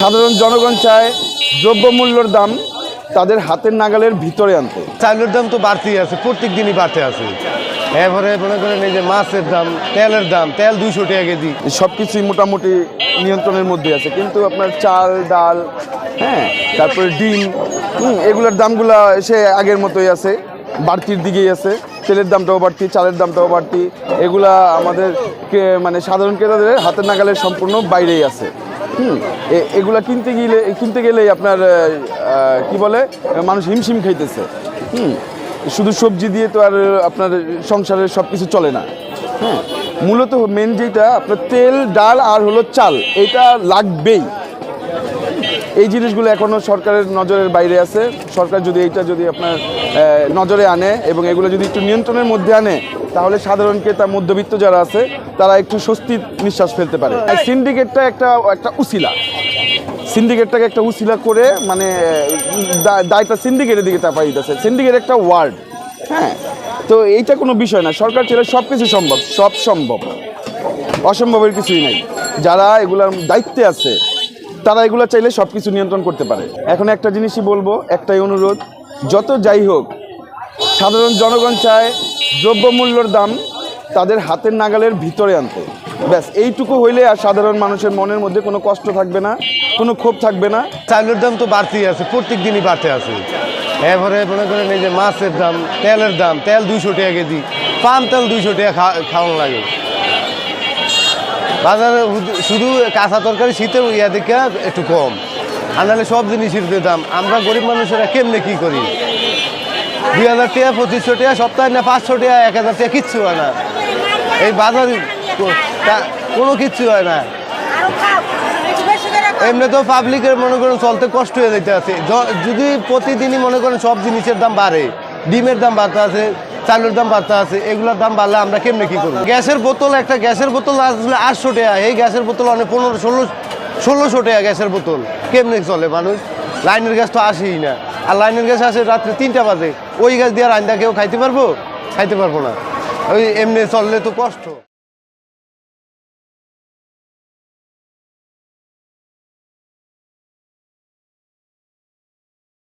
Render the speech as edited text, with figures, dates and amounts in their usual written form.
সাধারণ জনগণ চায় দ্রব্যমূল্যের দাম তাদের হাতের নাগালের ভিতরে আনতে। চালের দাম তো বাড়তেই আছে, প্রত্যেক দিনই বাড়তে আছে। এরপরে মনে করেন এই যে মাছের দাম, তেলের দাম, তেল 200 টাকা কেজি। সব কিছুই মোটামুটি নিয়ন্ত্রণের মধ্যে আছে, কিন্তু আপনার চাল ডাল, হ্যাঁ, তারপরে ডিম, এগুলোর দামগুলা সে আগের মতোই আছে, বাড়তির দিকেই আছে। তেলের দামটাও বাড়তি, চালের দামটাও বাড়তি। এগুলা আমাদের মানে সাধারণ ক্রেতাদের হাতের নাগালের সম্পূর্ণ বাইরেই আছে। এগুলা কিনতে গেলেই আপনার কি বলে, মানুষ হিমশিম খাইতেছে। শুধু সবজি দিয়ে তো আর আপনার সংসারের সব কিছু চলে না। হ্যাঁ, মূলত মেন যেটা আপনার তেল ডাল আর হলো চাল, এটা লাগবেই। এই জিনিসগুলো এখনও সরকারের নজরের বাইরে আছে। সরকার যদি এইটা আপনার নজরে আনে এবং এগুলো যদি একটু নিয়ন্ত্রণের মধ্যে আনে, তাহলে সাধারণ ক্রেতা মধ্যবিত্ত যারা আছে তারা একটু স্বস্তির নিঃশ্বাস ফেলতে পারে। সিন্ডিকেটটা একটা উসিলা, সিন্ডিকেটটাকে একটা উসিলা করে মানে দায়টা সিন্ডিকেটের দিকে চাপাই দিতেছে। সিন্ডিকেট একটা ওয়ার্ড, হ্যাঁ, তো এইটা কোনো বিষয় না। সরকার চাইলে সব কিছু সম্ভব, সব সম্ভব, অসম্ভবের কিছুই নাই। যারা এগুলার দায়িত্বে আছে তারা এগুলো চাইলে সব কিছু নিয়ন্ত্রণ করতে পারে। এখন একটা জিনিসই বলবো, একটাই অনুরোধ, যত যাই হোক সাধারণ জনগণ চায় দ্রব্যমূল্যর দাম তাদের হাতের নাগালের ভিতরে আনতে। ব্যাস এইটুকু হইলে আর সাধারণ মানুষের মনের মধ্যে কোনো কষ্ট থাকবে না, কোনো ক্ষোভ থাকবে না। চালের দাম তো বাড়তেই আছে, প্রত্যেক দিনই বাড়তে আছে। এরপরে মনে করেন এই যে মাছের দাম, তেলের দাম, তেল 200 টাকা কেজি, পাম তেল 200 টাকা খাওয়ানো লাগে। বাজারে শুধু কাঁচা তরকারি শীতের ইয়া দেখে একটু কম, আর নাহলে সব জিনিসের দাম। আমরা গরিব মানুষেরা কেমনে কি করি? 2000 টাকা 2500 টাকা সপ্তাহে না, 500 টাকা 1000 টাকা কিচ্ছু হয় না। এই বাজারে কোনো কিচ্ছু হয় না। এমনি তো পাবলিকের মনে করেন চলতে কষ্ট হয়ে যেতে আছে। যদি প্রতিদিনই মনে করেন সব জিনিসের দাম বাড়ে, ডিমের দাম বাড়তে আছে, চালের দাম বাড়তে আছে, এগুলোর দাম বাড়লে আমরা কেমনে কি করবো? গ্যাসের বোতল, একটা গ্যাসের বোতল আসলে 800 টাকা, এই গ্যাসের বোতল অনেক 1500-1600 টাকা গ্যাসের বোতল। কেমনে চলে মানুষ? লাইনের গ্যাস তো আসেই না, আর লাইনের গ্যাস আসে রাত্রে 3টা বাজে। ওই গ্যাস দিয়ে রান্না কেউ খাইতে পারবো না। ওই এমনি চললে তো কষ্ট।